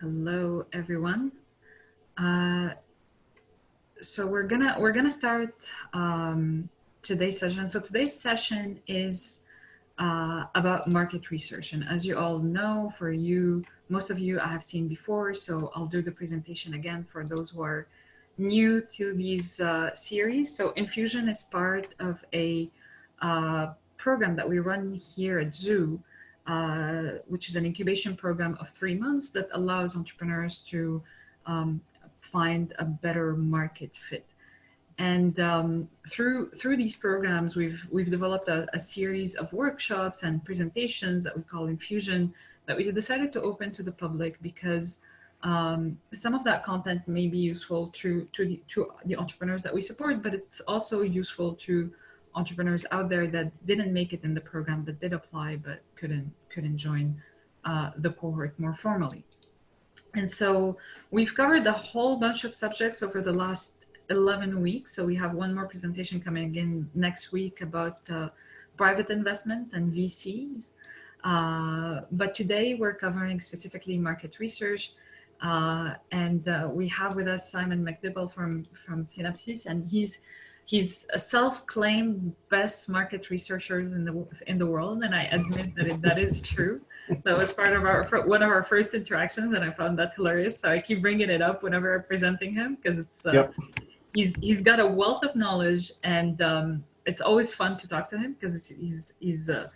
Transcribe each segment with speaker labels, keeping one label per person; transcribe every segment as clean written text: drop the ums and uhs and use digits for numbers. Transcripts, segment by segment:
Speaker 1: Hello, everyone. Uh, so we're gonna start today's session. So today's session is about market research, and as you all know, for you, most of you I have seen before. So I'll do the presentation again for those who are new to these series. So Infusion is part of a program that we run here at Zoo, which is an incubation program of 3 months that allows entrepreneurs to find a better market fit. And through these programs, we've developed a series of workshops and presentations that we call Infusion that we decided to open to the public because some of that content may be useful to the entrepreneurs that we support, but it's also useful to entrepreneurs out there that didn't make it in the program, that did apply but couldn't join the cohort more formally. And so we've covered a whole bunch of subjects over the last 11 weeks. So we have one more presentation coming in next week about private investment and VCs. But today we're covering specifically market research. And we have with us Simon McDibble from Synopsys, and he's a self-claimed best market researcher in the world, and I admit that is true. That was part of one of our first interactions, and I found that hilarious. So I keep bringing it up whenever I'm presenting him because it's he's got a wealth of knowledge, and it's always fun to talk to him because he's a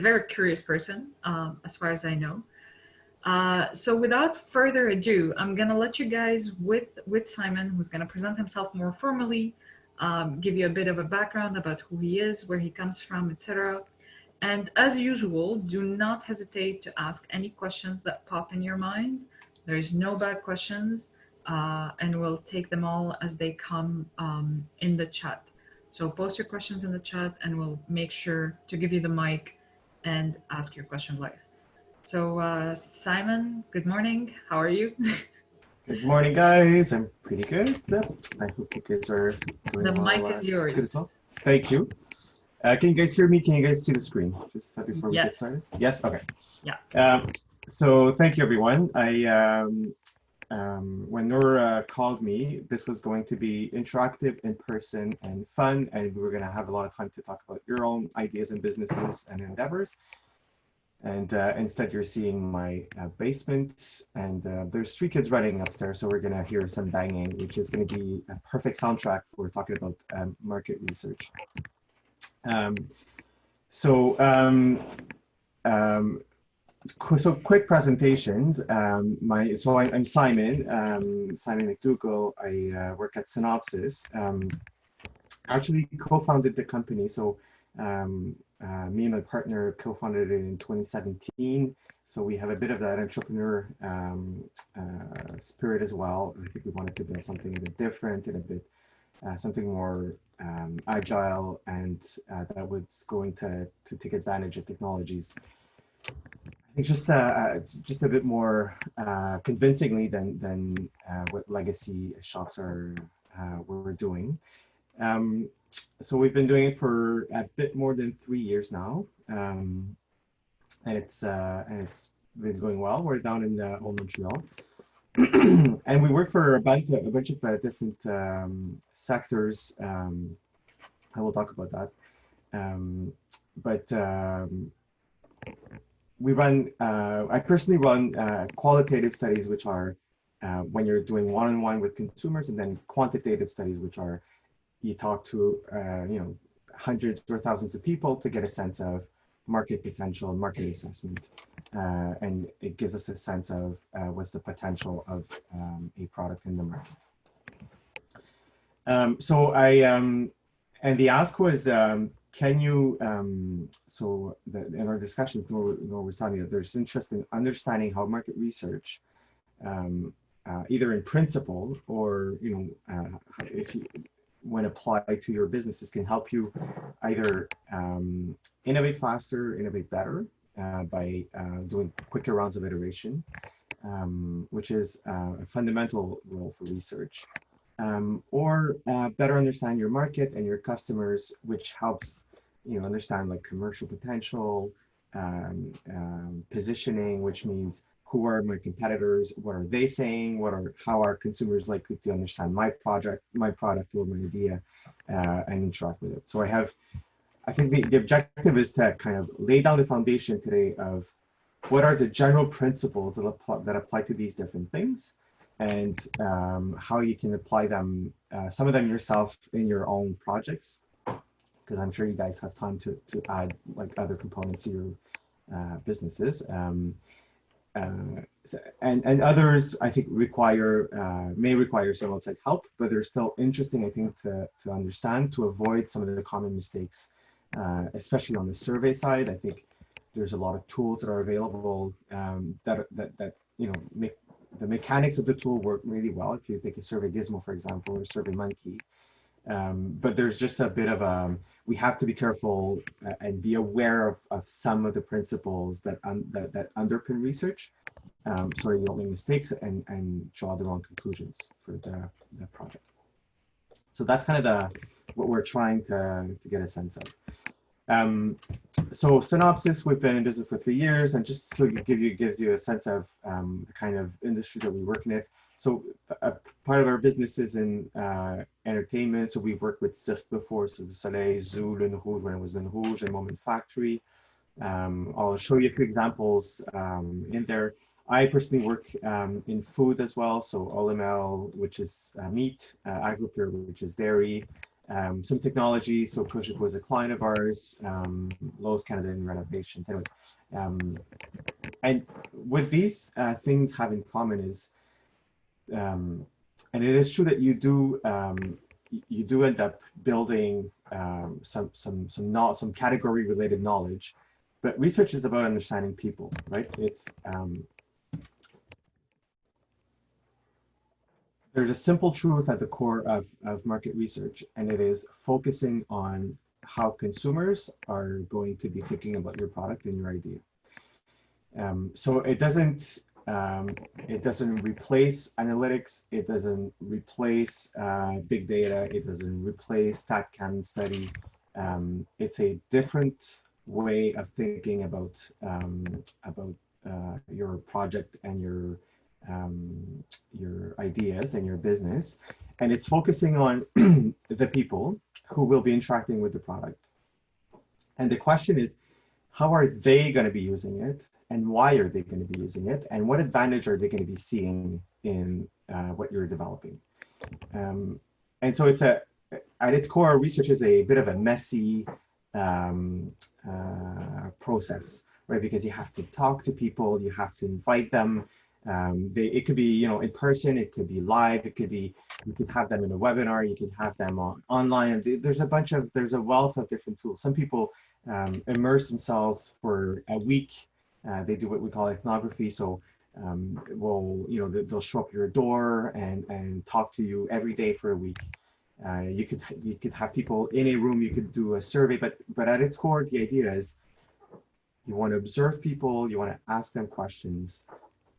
Speaker 1: very curious person, as far as I know. So without further ado, I'm gonna let you guys with Simon, who's gonna present himself more formally, give you a bit of a background about who he is, where he comes from, etc. And as usual, do not hesitate to ask any questions that pop in your mind. There's no bad questions, and we'll take them all as they come in the chat. So post your questions in the chat, and we'll make sure to give you the mic and ask your question live. So Simon, good morning. How are you?
Speaker 2: Good morning, guys. I'm pretty good. I hope you guys are doing
Speaker 1: The
Speaker 2: well,
Speaker 1: mic is yours.
Speaker 2: Good as well. Thank you. Can you guys hear me? Can you guys see the screen? Just before we get started. Yes. Okay.
Speaker 1: Yeah.
Speaker 2: So thank you, everyone. When Noor called me, this was going to be interactive, in person, and fun, and we were going to have a lot of time to talk about your own ideas and businesses and endeavors. And instead, you're seeing my basement, and there's 3 kids running upstairs, so we're going to hear some banging, which is going to be a perfect soundtrack for talking about market research. So quick presentations. I'm Simon, Simon McDougall. I work at Synopsys. Actually co-founded the company, so me and my partner co-founded it in 2017. So we have a bit of that entrepreneur spirit as well. I think we wanted to build something a bit different and a bit something more agile, and that was going to take advantage of technologies. I think just a bit more convincingly than what legacy shops were doing. So we've been doing it for a bit more than 3 years now, and it's been going well. We're down in Old Montreal, and we work for a bunch of different sectors. I will talk about that, but we run. I personally run qualitative studies, which are when you're doing one-on-one with consumers, and then quantitative studies, which are you talk to hundreds or thousands of people to get a sense of market potential, market assessment, and it gives us a sense of what's the potential of a product in the market. And the ask was, can you? In our discussion, Noor was telling me that there's interest in understanding how market research, either in principle or if you when applied to your businesses, can help you either innovate faster, innovate better by doing quicker rounds of iteration, which is a fundamental role for research, or better understand your market and your customers, which helps understand like commercial potential, positioning, which means who are my competitors, what are they saying, how are consumers likely to understand my product or my idea, and interact with it. So I think the objective is to kind of lay down the foundation today of what are the general principles that apply to these different things, and how you can apply them, some of them yourself in your own projects, because I'm sure you guys have time to add like other components to your businesses. And others, I think, may require some outside help, but they're still interesting, I think, to understand, to avoid some of the common mistakes, especially on the survey side. I think there's a lot of tools that are available that make the mechanics of the tool work really well. If you take a Survey Gizmo, for example, or Survey Monkey, but there's just a bit of we have to be careful and be aware of some of the principles that underpin research, so you don't make mistakes and draw the wrong conclusions for the project. So that's kind of what we're trying to get a sense of. So synopsis, we've been in business for 3 years, and just so gives you a sense of the kind of industry that we work with. So part of our business is in entertainment. So we've worked with Cirque before, so the Soleil, Zoo, Le Rouge when it was Le Rouge, and Moment Factory. I'll show you a few examples in there. I personally work in food as well. So OLML, which is meat, Agripure, which is dairy. Some technology, so Project was a client of ours, Lowe's Canada in renovations. Anyways, and what these things have in common is, and it is true that you do end up building some category related knowledge, but research is about understanding people, right? It's there's a simple truth at the core of market research, and it is focusing on how consumers are going to be thinking about your product and your idea. So it doesn't replace analytics. It doesn't replace big data. It doesn't replace StatCan study. It's a different way of thinking about your project and your ideas and your business, and it's focusing on the people who will be interacting with the product. And the question is, how are they going to be using it, and why are they going to be using it, and what advantage are they going to be seeing in what you're developing? And so it's at its core, research is a bit of a messy process, right? Because you have to talk to people, you have to invite them. It could be, in person, it could be live, you could have them in a webinar, you could have them online. There's a wealth of different tools. Some people immerse themselves for a week. They do what we call ethnography. So they'll show up at your door and talk to you every day for a week. You could have people in a room, you could do a survey, but at its core, the idea is you want to observe people, you want to ask them questions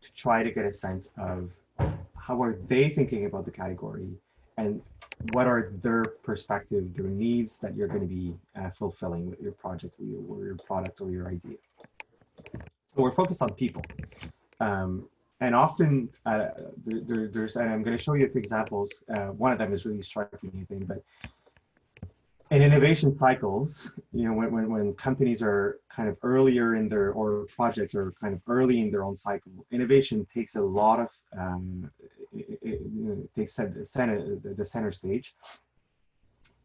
Speaker 2: to try to get a sense of how are they thinking about the category, and what are their perspective, their needs that you're going to be fulfilling with your project or your product or your idea. So we're focused on people. And often there's, and I'm going to show you a few examples. One of them is really striking, I think, but in innovation cycles, when companies are kind of earlier in or projects are kind of early in their own cycle, innovation takes a lot of, it takes the center stage.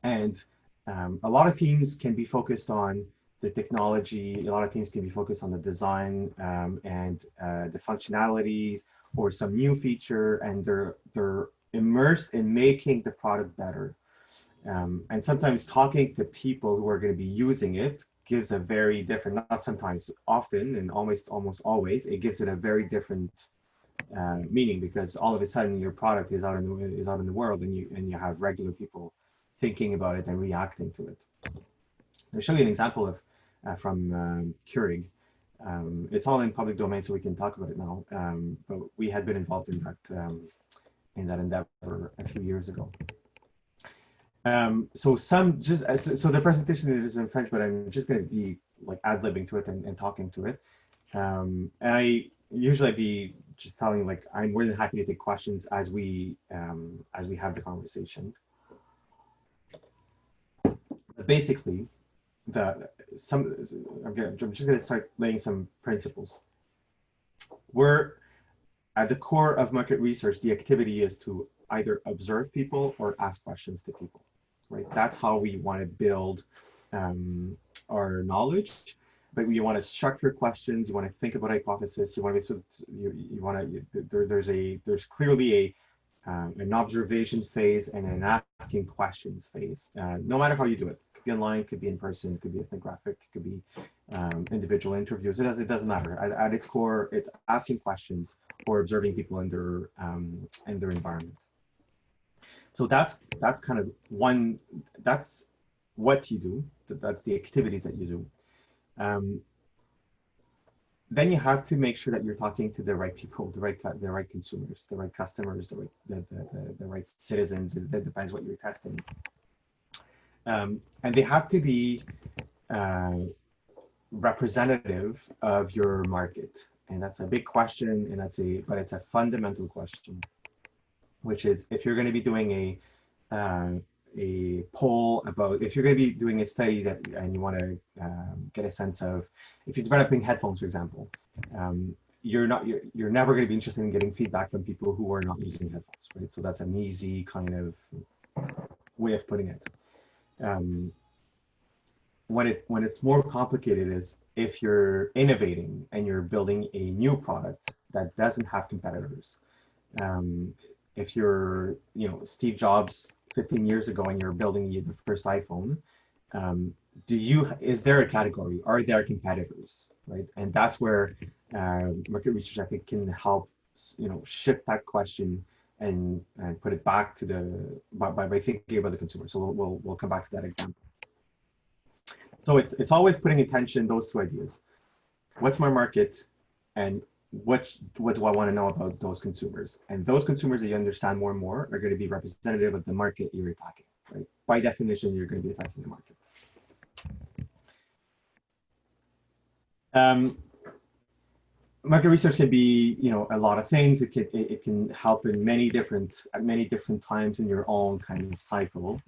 Speaker 2: And a lot of teams can be focused on the technology, a lot of teams can be focused on the design and the functionalities or some new feature, and they're immersed in making the product better. And sometimes talking to people who are going to be using it gives a very different, not sometimes, often, and almost always, it gives it a very different meaning, because all of a sudden your product is out in the world, and you have regular people thinking about it and reacting to it. I'll show you an example of from Keurig. It's all in public domain, so we can talk about it now. But we had been involved in that endeavor a few years ago. So the presentation is in French, but I'm just going to be like ad-libbing to it and talking to it. And usually I'd be just telling like I'm more than happy to take questions as we have the conversation. But basically, I'm just going to start laying some principles. We're at the core of market research. The activity is to either observe people or ask questions to people, right? That's how we want to build our knowledge. But you want to structure questions. You want to think about hypothesis. You want to there's clearly an observation phase and an asking questions phase. No matter how you do it, could be online, could be in person, could be ethnographic, could be individual interviews. It doesn't matter. At its core, it's asking questions or observing people in their environment. So that's kind of one. That's what you do. That's the activities that you do. Then you have to make sure that you're talking to the right people, the right consumers, the right customers, the right citizens. That depends what you're testing. And they have to be representative of your market. And that's a big question, and but it's a fundamental question, which is if you're going to be doing a poll about, if you're going to be doing a study and you want to get a sense of, if you're developing headphones, for example, you're never going to be interested in getting feedback from people who are not using headphones, right? So that's an easy kind of way of putting it. When it's more complicated is if you're innovating and you're building a new product that doesn't have competitors. If you're, Steve Jobs 15 years ago and you're building the first iPhone, is there a category? Are there competitors, right? And that's where market research, I think, can help, shift that question and put it back to by thinking about the consumer. So we'll come back to that example. So it's always putting attention those two ideas. What's my market, and what do I want to know about those consumers? And those consumers that you understand more and more are going to be representative of the market you're attacking, right? By definition, you're going to be attacking the market. Market research can be, a lot of things. It can help in many different times in your own kind of cycle.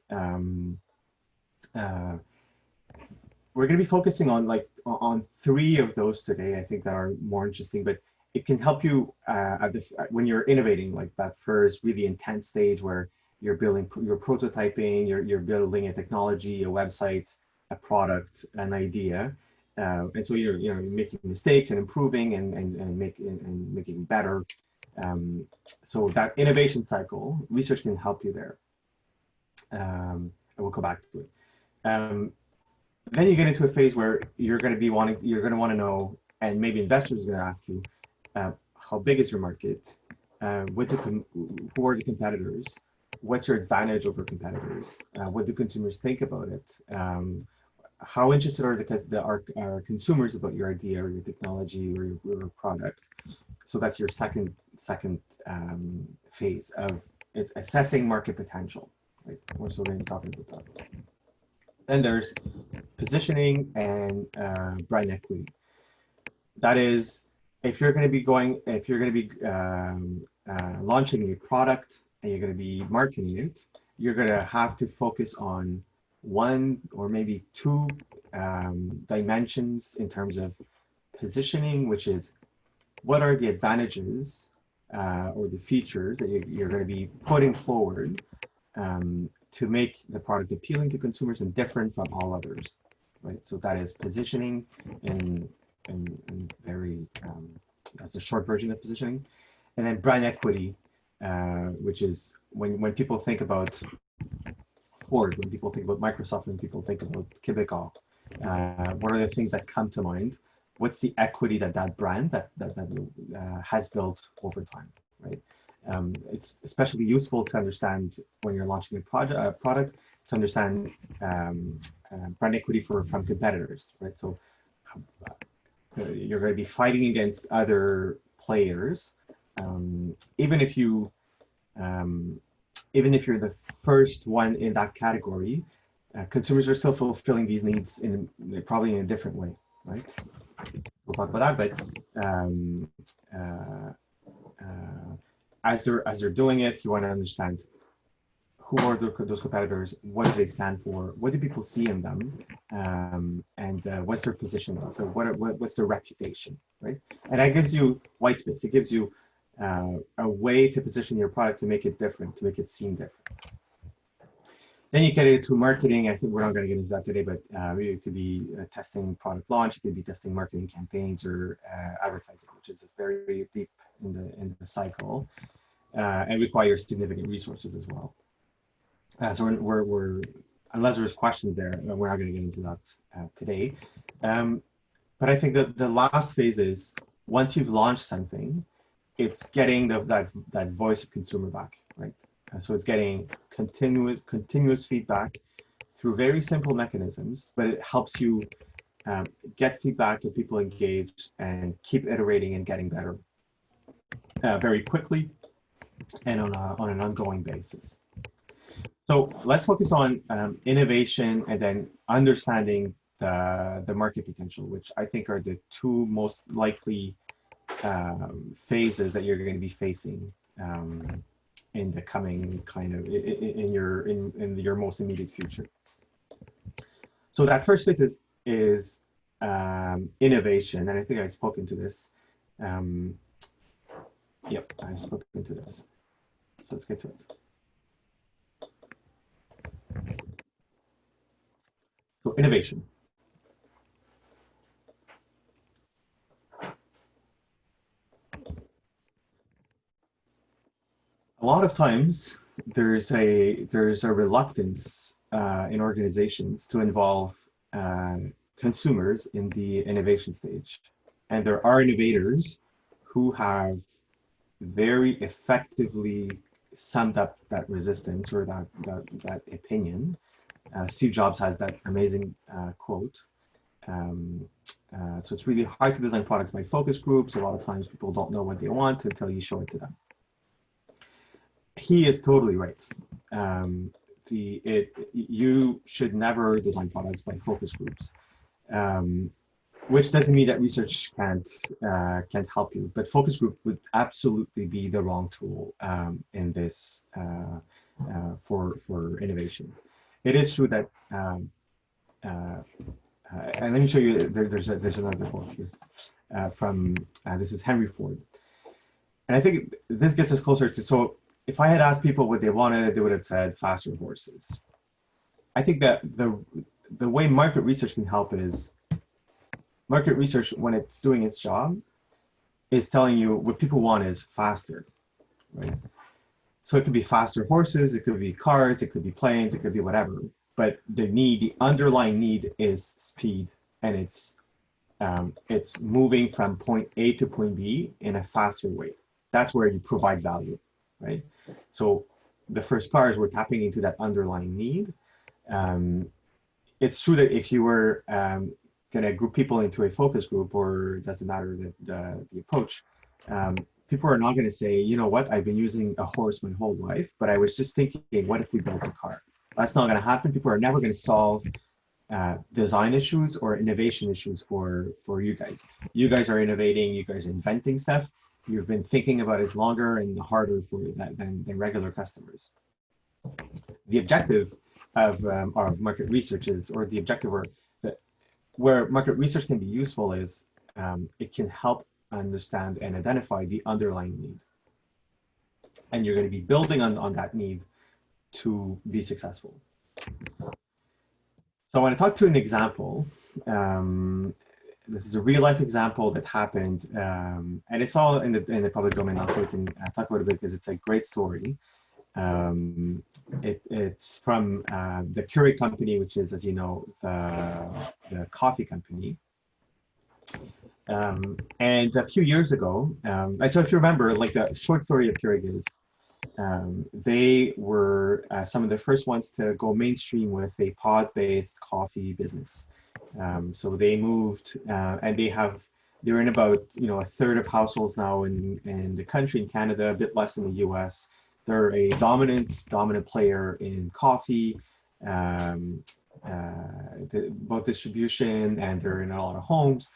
Speaker 2: We're going to be focusing on three of those today, I think, that are more interesting, but it can help you when you're innovating, like that first really intense stage where you're prototyping, you're building a technology, a website, a product, an idea, and so you're making mistakes and improving and making better. So that innovation cycle, research can help you there, and we'll go back to it. Then you get into a phase where you're going to want to know, and maybe investors are going to ask you, how big is your market? Who are the competitors? What's your advantage over competitors? What do consumers think about it? How interested are consumers about your idea or your technology or your product? So that's your second phase of it's assessing market potential. Right? We're going to be talking about that. Then there's positioning and brand equity. That is, if you're going to be launching a product and you're going to be marketing it, you're going to have to focus on one or maybe two dimensions in terms of positioning, which is what are the advantages or the features that you're going to be putting forward to make the product appealing to consumers and different from all others, right? So that is positioning and very, that's a short version of positioning. And then brand equity, which is when people think about Ford, when people think about Microsoft, when people think about Quebecor, what are the things that come to mind? What's the equity that brand that has built over time, right? It's especially useful to understand when you're launching a product to understand brand equity from competitors, right? So you're going to be fighting against other players, even if you're the first one in that category. Consumers are still fulfilling these needs probably in a different way, right? We'll talk about that, but as they're doing it, you want to understand who are those competitors, what do they stand for, what do people see in them, and what's their position, so what's their reputation, right? And that gives you white space. It gives you a way to position your product to make it different, to make it seem different. Then you get into marketing. I think we're not going to get into that today, but it could be testing product launch, it could be testing marketing campaigns or advertising, which is very deep in the cycle and requires significant resources as well. So we're unless there's questions there, we're not going to get into that today. But I think that the last phase is once you've launched something, it's getting that voice of consumer back, right? So it's getting continuous feedback through very simple mechanisms, but it helps you get feedback, get people engaged, and keep iterating and getting better very quickly and on an ongoing basis. So let's focus on innovation and then understanding the market potential, which I think are the two most likely phases that you're going to be facing in the coming kind of in your most immediate future. So that first phase is innovation, and I think I've spoken to this. Yep, I've spoken to this. So let's get to it. So innovation. A lot of times there's a reluctance in organizations to involve consumers in the innovation stage, and there are innovators who have very effectively summed up that resistance or that opinion. Steve Jobs has that amazing quote. So it's really hard to design products by focus groups. A lot of times people don't know what they want until you show it to them. He is totally right. You should never design products by focus groups, which doesn't mean that research can't help you. But focus group would absolutely be the wrong tool in this for innovation. It is true that, and let me show you. There's another quote here from this is Henry Ford, and I think this gets us closer to. So if I had asked people what they wanted, they would have said faster horses. I think that the way market research can help is market research, when it's doing its job, is telling you what people want is faster, right? So it could be faster horses, it could be cars, it could be planes, it could be whatever. But the underlying need is speed, and it's moving from point A to point B in a faster way. That's where you provide value, right? So the first cars were tapping into that underlying need. It's true that if you were going to group people into a focus group, or it doesn't matter the approach, people are not going to say, you know what, I've been using a horse my whole life, but I was just thinking, what if we built a car? That's not going to happen. People are never going to solve design issues or innovation issues for you guys. You guys are innovating, you guys are inventing stuff. You've been thinking about it longer and harder for that than regular customers. The objective of our market research is, or the objective where market research can be useful is it can help understand and identify the underlying need. And you're going to be building on that need to be successful. So I want to talk to an example. This is a real life example that happened, and it's all in the public domain now, so we can talk about it because it's a great story. It's from the Keurig company, which is, as you know, the coffee company. And a few years ago, and so if you remember, like the short story of Keurig is, they were some of the first ones to go mainstream with a pod-based coffee business. So they moved, and they're in about a third of households now in the country, in Canada, a bit less in the US. They're a dominant player in coffee, both distribution, and they're in a lot of homes.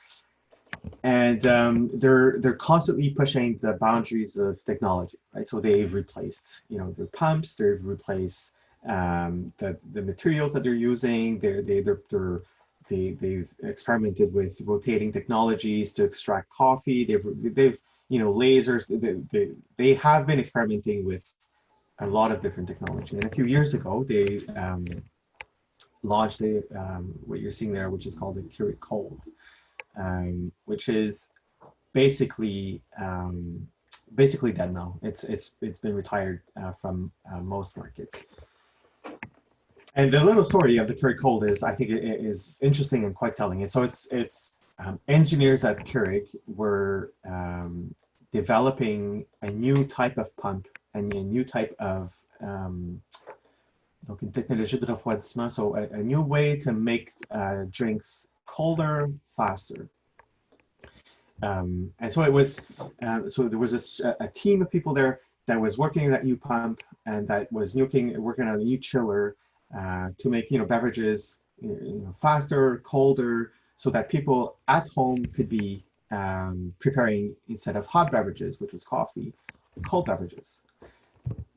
Speaker 2: And they're constantly pushing the boundaries of technology, right? So they've replaced, their pumps, they've replaced the materials that they're using. They've experimented with rotating technologies to extract coffee. They've lasers. They have been experimenting with a lot of different technology. And a few years ago, they launched what you're seeing there, which is called the Keurig Cold, which is basically dead now. It's been retired from most markets. And the little story of the Keurig Cold is, I think, it is interesting and quite telling. And so it's engineers at Keurig were developing a new type of pump and a new type of donc une technologie de refroidissement, so a new way to make drinks colder, faster. And so it was, so there was a team of people there that was working on that new pump and that was working on a new chiller to make beverages faster, colder, so that people at home could be preparing, instead of hot beverages, which was coffee, cold beverages.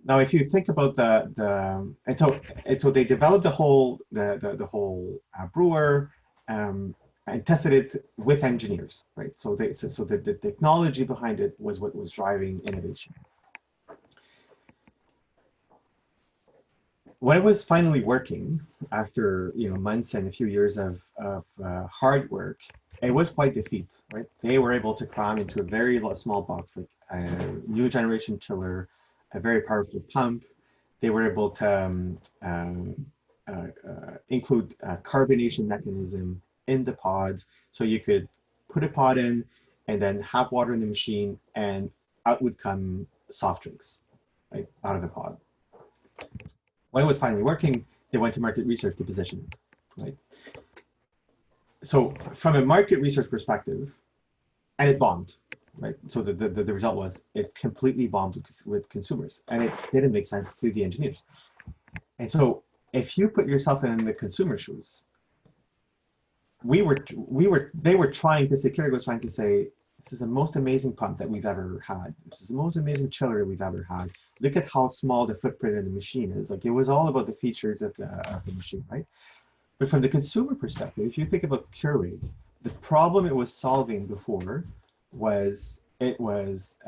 Speaker 2: Now, if you think about and so they developed the whole brewer and tested it with engineers, right? So the technology behind it was what was driving innovation. When it was finally working, after months and a few years of hard work, it was quite the feat, right? They were able to cram into a very small box, like a new generation chiller, a very powerful pump. They were able to include a carbonation mechanism in the pods, so you could put a pod in and then have water in the machine, and out would come soft drinks, right, out of the pod. When it was finally working, they went to market research to position it, right? So from a market research perspective, and it bombed, right? So the result was it completely bombed with consumers, and it didn't make sense to the engineers. And so if you put yourself in the consumer shoes, they were trying to say, Keurig was trying to say, this is the most amazing pump that we've ever had. This is the most amazing chiller that we've ever had. Look at how small the footprint of the machine is. Like, it was all about the features of the machine, right? But from the consumer perspective, if you think about Keurig, the problem it was solving before was it was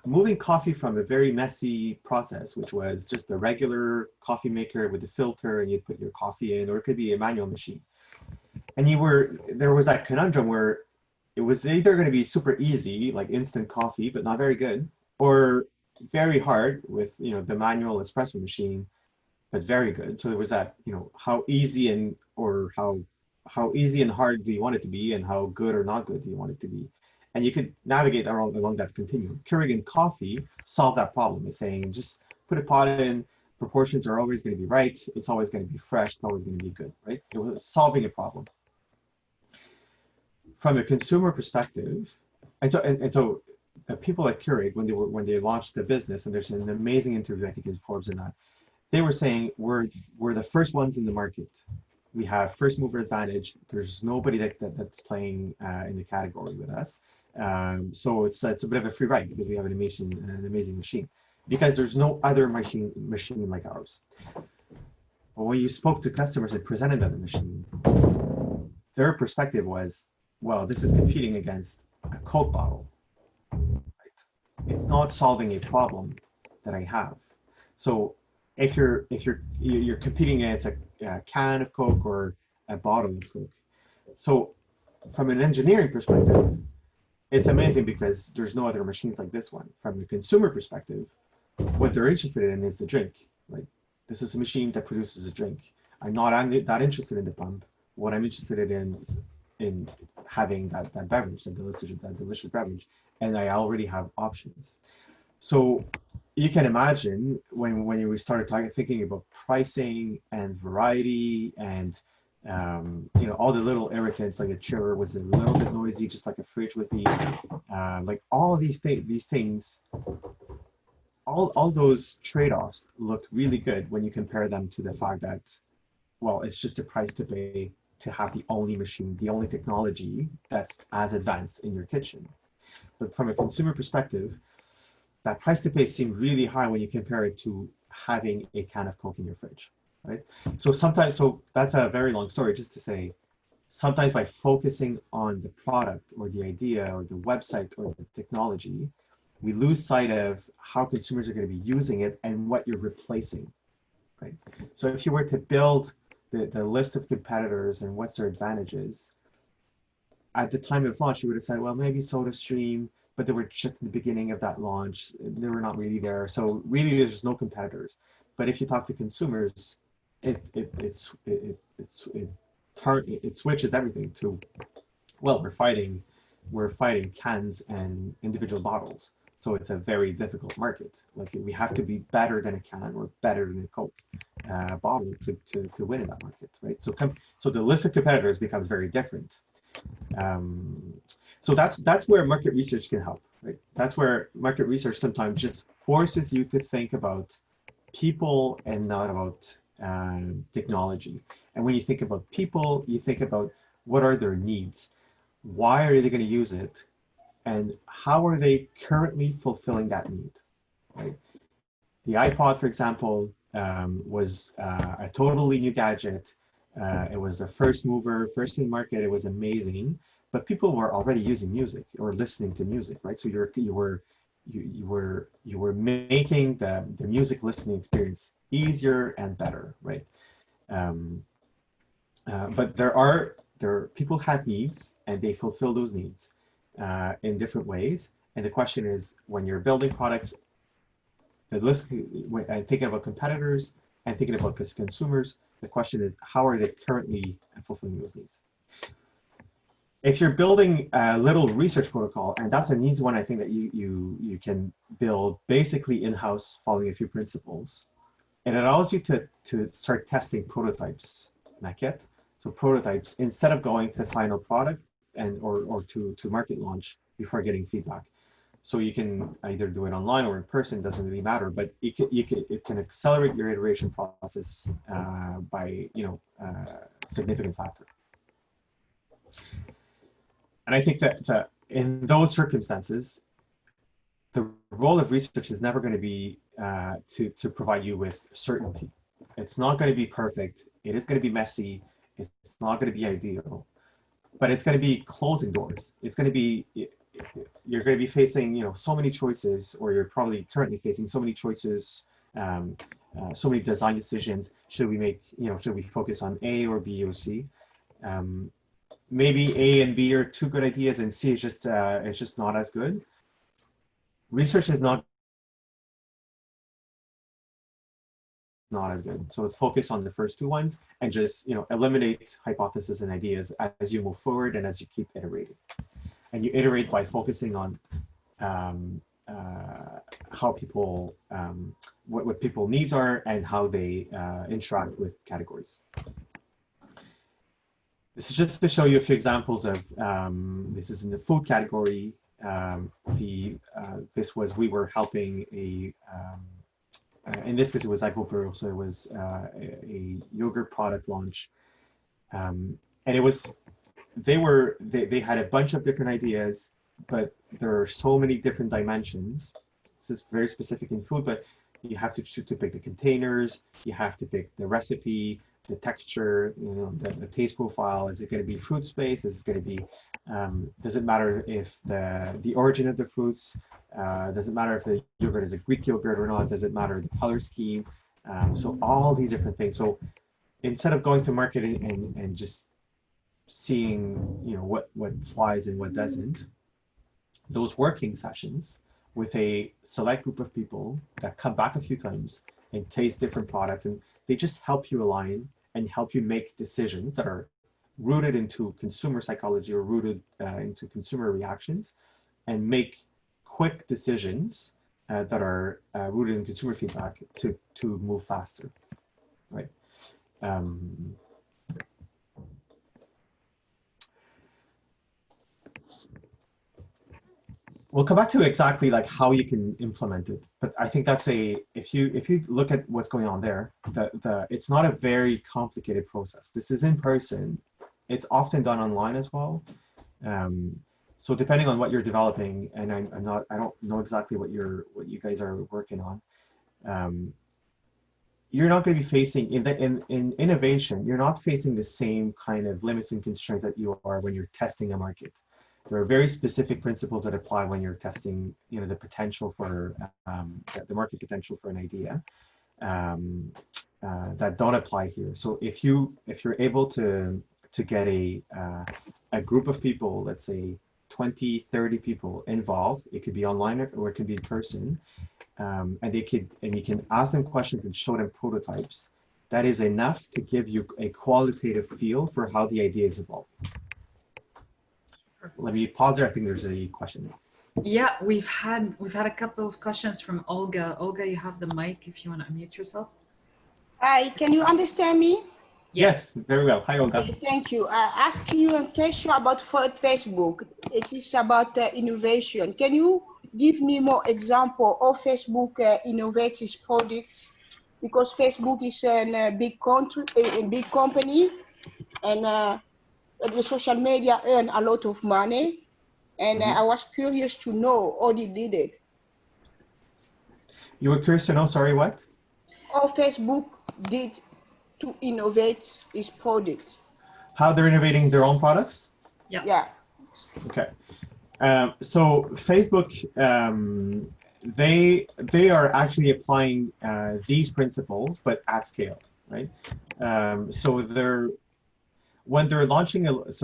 Speaker 2: moving coffee from a very messy process, which was just a regular coffee maker with a filter, and you'd put your coffee in, or it could be a manual machine. And there was that conundrum where it was either going to be super easy, like instant coffee, but not very good, or very hard with the manual espresso machine, but very good. So there was that, how easy and how easy and hard do you want it to be, and how good or not good do you want it to be? And you could navigate along that continuum. Keurig and coffee solved that problem by saying, just put a pot in, proportions are always going to be right, it's always going to be fresh, it's always going to be good, right? It was solving a problem. From a consumer perspective, and so the people at Keurig, when they launched the business, and there's an amazing interview, I think, in Forbes in that, they were saying, we're the first ones in the market. We have first mover advantage. There's nobody that's playing in the category with us. So it's a bit of a free ride, because we have an amazing machine, because there's no other machine like ours. But when you spoke to customers and presented them the machine, their perspective was, well, this is competing against a Coke bottle, right? It's not solving a problem that I have. So if you're competing against a can of Coke or a bottle of Coke. So from an engineering perspective, it's amazing, because there's no other machines like this one. From the consumer perspective, what they're interested in is the drink, right? This is a machine that produces a drink. I'm not that interested in the pump. What I'm interested in is in having that beverage, that delicious beverage, and I already have options. So you can imagine when we started thinking about pricing and variety and all the little irritants, like a chiller was a little bit noisy, just like a fridge would be, like all of these things, all those trade-offs looked really good when you compare them to the fact that, well, it's just a price to pay to have the only machine, the only technology that's as advanced in your kitchen. But from a consumer perspective, that price to pay seemed really high when you compare it to having a can of Coke in your fridge, right? So sometimes, so that's a very long story just to say, sometimes by focusing on the product or the idea or the website or the technology, we lose sight of how consumers are going to be using it and what you're replacing, right? So if you were to build the list of competitors and what's their advantages, at the time of launch, you would have said, well, maybe SodaStream, but they were just in the beginning of that launch. They were not really there. So really, there's just no competitors. But if you talk to consumers, it switches everything to, well, we're fighting cans and individual bottles. So it's a very difficult market. Like we have to be better than a can or better than a Coke bottle to win in that market, right? So the list of competitors becomes very different. So that's where market research can help, right? That's where market research sometimes just forces you to think about people and not about technology. And when you think about people, you think about what are their needs, why are they going to use it, and how are they currently fulfilling that need, right? The iPod, for example, was a totally new gadget. It was the first mover, first in market. It was amazing, but people were already using music or listening to music, right? So you were making the music listening experience easier and better, right? But people have needs and they fulfill those needs in different ways. And the question is, when you're building products, the list, and thinking about competitors and thinking about consumers, the question is, how are they currently fulfilling those needs? If you're building a little research protocol, and that's an easy one, I think that you can build basically in-house following a few principles. It allows you to start testing prototypes, maquette. So prototypes, instead of going to final product or to market launch before getting feedback. So you can either do it online or in person, doesn't really matter, but it can accelerate your iteration process by significant factor. And I think that in those circumstances, the role of research is never going to be to provide you with certainty. It's not going to be perfect. It is going to be messy. It's not going to be ideal, but it's going to be closing doors. It's going to be, you're going to be facing, so many choices, or you're probably currently facing so many choices, so many design decisions. Should we focus on A or B or C? Maybe A and B are two good ideas and C is just not as good. Research is not as good. So let's focus on the first two ones and just eliminate hypotheses and ideas as you move forward and as you keep iterating. And you iterate by focusing on how people, what people needs are and how they interact with categories. This is just to show you a few examples of, this is in the food category. We were helping in this case it was Développer, so it was a yogurt product launch. And it was, they had a bunch of different ideas, but there are so many different dimensions. This is very specific in food, but you have to choose to pick the containers, you have to pick the recipe, the texture, the taste profile. Is it going to be fruit space? Is it going to be, does it matter if the origin of the fruits? Does it matter if the yogurt is a Greek yogurt or not? Does it matter the color scheme? So all these different things. So instead of going to market and just seeing what flies and what doesn't, those working sessions with a select group of people that come back a few times and taste different products, and they just help you align and help you make decisions that are rooted into consumer psychology or rooted into consumer reactions, and make quick decisions that are rooted in consumer feedback to move faster, right? We'll come back to exactly like how you can implement it, but I think that's if you look at what's going on there, it's not a very complicated process. This is in person, it's often done online as well. So depending on what you're developing, and I don't know exactly what you guys are working on. You're not going to be facing in innovation. You're not facing the same kind of limits and constraints that you are when you're testing a market. There are very specific principles that apply when you're testing, the potential for the market potential for an idea that don't apply here. So if you're able to get a group of people, let's say 20, 30 people involved, it could be online or it could be in person, and you can ask them questions and show them prototypes. That is enough to give you a qualitative feel for how the idea is evolving. Let me pause there. I think there's a question.
Speaker 1: Yeah, we've had a couple of questions from Olga. Olga, you have the mic if you want to unmute yourself.
Speaker 3: Hi, can you understand me?
Speaker 2: Yes, very well. Hi, Olga.
Speaker 3: Okay, thank you. I ask you a question about Facebook. It is about innovation. Can you give me more example of Facebook innovates its products? Because Facebook is a big company, and the social media earn a lot of money. And I was curious to know how they did it.
Speaker 2: You were curious to know, sorry, what?
Speaker 3: How Facebook did to innovate its product.
Speaker 2: How they're innovating their own products?
Speaker 1: Yeah.
Speaker 3: Yeah.
Speaker 2: Okay. So Facebook, they are actually applying these principles, but at scale, right? So when they're launching it's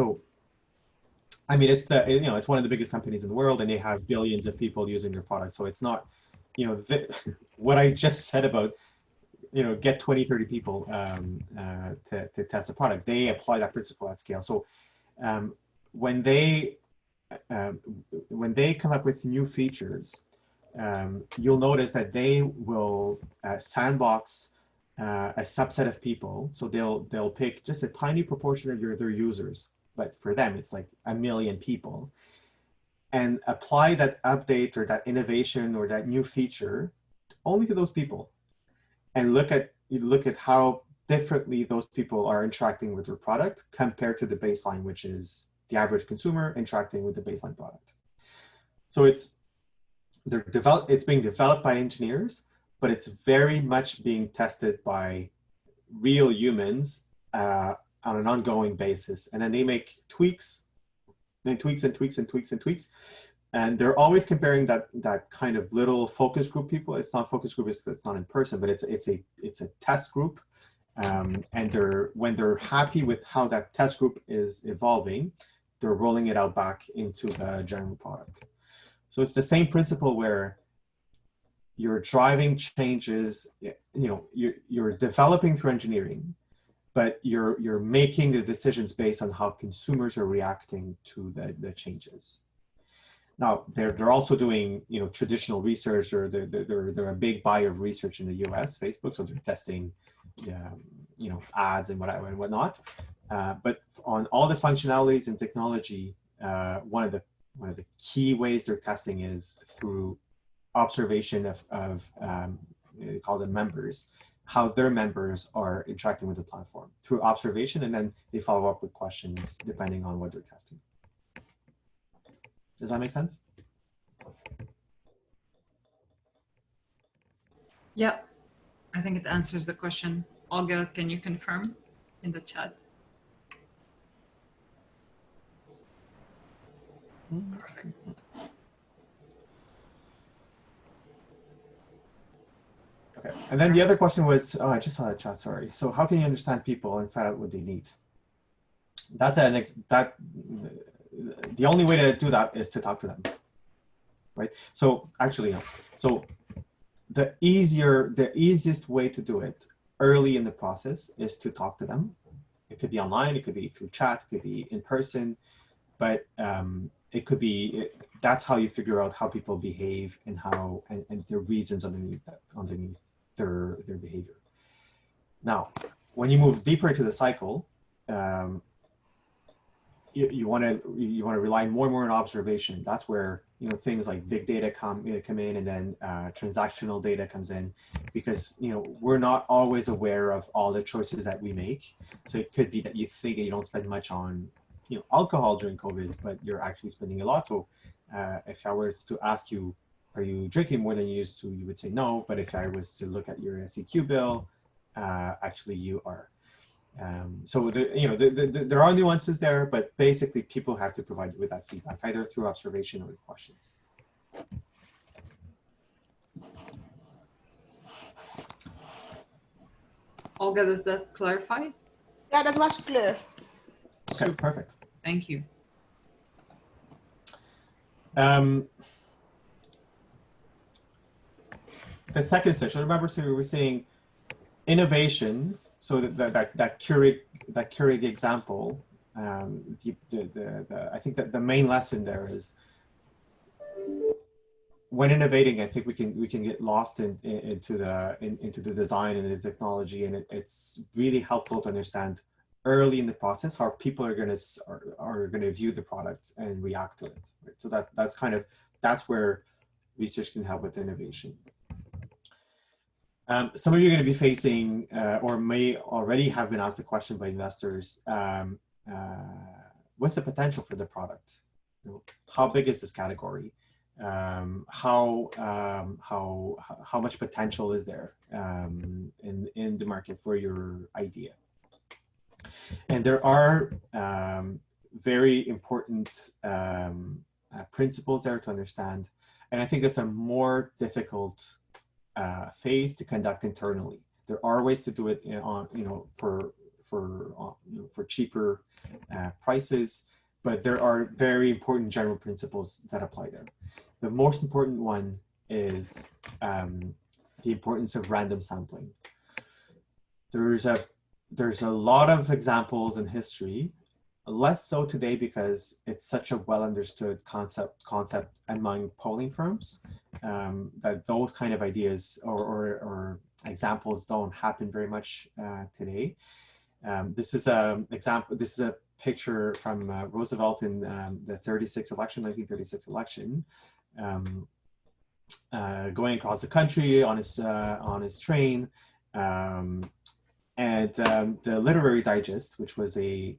Speaker 2: one of the biggest companies in the world, and they have billions of people using their products. So it's not, what I just said about, get 20, 30 people to test a product. They apply that principle at scale. So when they come up with new features, you'll notice that they will sandbox a subset of people. So they'll pick just a tiny proportion of their users, but for them it's like 1 million people, and apply that update or that innovation or that new feature only to those people, and look at how differently those people are interacting with their product compared to the baseline, which is the average consumer interacting with the baseline product. So it's being developed by engineers, but it's very much being tested by real humans on an ongoing basis. And then they make tweaks, and tweaks and tweaks and tweaks and tweaks. And they're always comparing that kind of little focus group people. It's not focus group, it's not in person, but it's a test group. And when they're happy with how that test group is evolving, they're rolling it out back into the general product. So it's the same principle where you're driving changes, you're developing through engineering, but you're making the decisions based on how consumers are reacting to the changes. Now, they're also doing traditional research, or they're a big buyer of research in the US, Facebook, so they're testing ads and whatnot. But on all the functionalities and technology, one of the key ways they're testing is through observation of they call them members, how their members are interacting with the platform through observation, and then they follow up with questions depending on what they're testing. Does that make sense?
Speaker 1: Yeah, I think it answers the question. Olga, can you confirm in the chat? Perfect.
Speaker 2: Okay, and then the other question was, I just saw the chat, sorry. So how can you understand people and find out what they need? The only way to do that is to talk to them, right? So actually, no. So the easiest way to do it early in the process is to talk to them. It could be online, it could be through chat, it could be in person, but it could be, that's how you figure out how people behave and how, and the reasons underneath their behavior. Now, when you move deeper into the cycle, you want to rely more and more on observation. That's where things like big data come in, and then transactional data comes in, because we're not always aware of all the choices that we make. So it could be that you think that you don't spend much on alcohol during COVID, but you're actually spending a lot. So if I were to ask you, are you drinking more than you used to, you would say no. But if I was to look at your SEQ bill, actually you are. So there are nuances there, but basically people have to provide you with that feedback, either through observation or questions.
Speaker 1: Olga, does that clarify?
Speaker 3: Yeah, that was clear.
Speaker 2: Okay, perfect.
Speaker 1: Thank you.
Speaker 2: The second section, remember, so we were saying innovation. So that Keurig example, I think that the main lesson there is, when innovating, I think we can get lost into the design and the technology, and it's really helpful to understand early in the process how people are gonna view the product and react to it. Right? So that's where research can help with innovation. Some of you are going to be facing, or may already have been asked the question by investors, what's the potential for the product? How big is this category? How much potential is there in the market for your idea? And there are very important principles there to understand. And I think that's a more difficult phase to conduct internally. There are ways to do it for cheaper prices, but there are very important general principles that apply there. The most important one is the importance of random sampling. There's a lot of examples in history, less so today because it's such a well understood concept among polling firms, that those kind of ideas or examples don't happen very much today. This is a picture from Roosevelt in the 1936 election, going across the country on his train, and the Literary Digest, which was a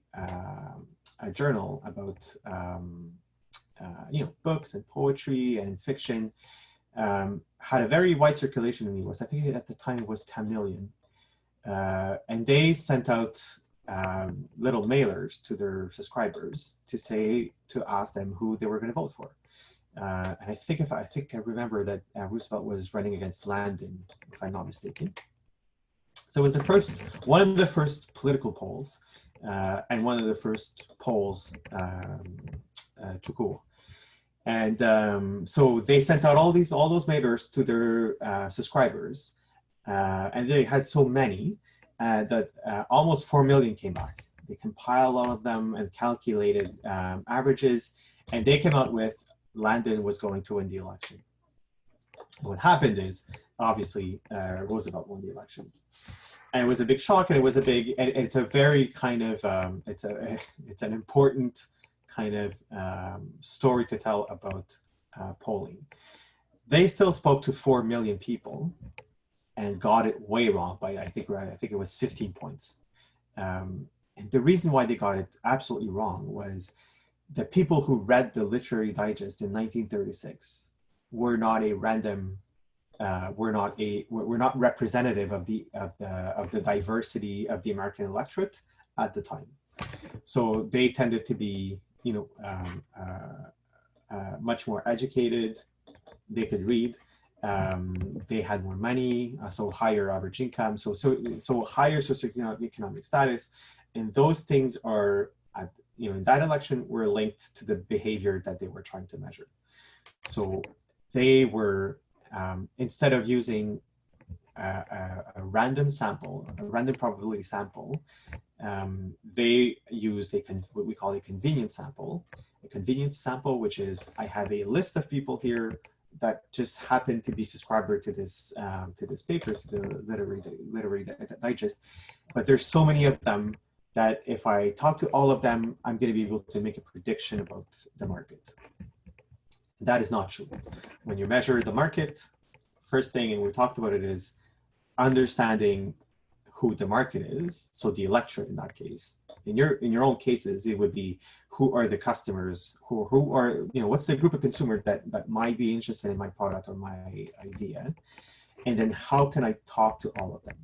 Speaker 2: journal about books and poetry and fiction, had a very wide circulation in the US. I think at the time it was 10 million. And they sent out little mailers to their subscribers to ask them who they were going to vote for. And I think I remember that Roosevelt was running against Landon, if I'm not mistaken. So it was one of the first political polls, and one of the first polls to go. And so they sent out all those mailers to their subscribers, and they had so many that almost 4 million came back. They compiled all of them and calculated averages, and they came out with Landon was going to win the election. What happened is, obviously, Roosevelt won the election, and it was a big shock, and it's a very kind of it's an important kind of story to tell about polling. They still spoke to 4 million people and got it way wrong by I think it was 15 points. And the reason why they got it absolutely wrong was the people who read the Literary Digest in 1936 were not a random. We're not representative of the diversity of the American electorate at the time. So they tended to be, much more educated. They could read. They had more money, so higher average income, so higher socioeconomic status, and those things are, in that election were linked to the behavior that they were trying to measure. So they were. Instead of using a random probability sample, they used what we call a convenience sample. A convenience sample, which is I have a list of people here that just happen to be subscriber to this paper, to the Literary Digest, but there's so many of them that if I talk to all of them, I'm going to be able to make a prediction about the market. That is not true. When you measure the market, first thing, and we talked about it, is understanding who the market is. So the electorate in that case. In your own cases, it would be who are the customers, who are, what's the group of consumers that might be interested in my product or my idea, and then how can I talk to all of them?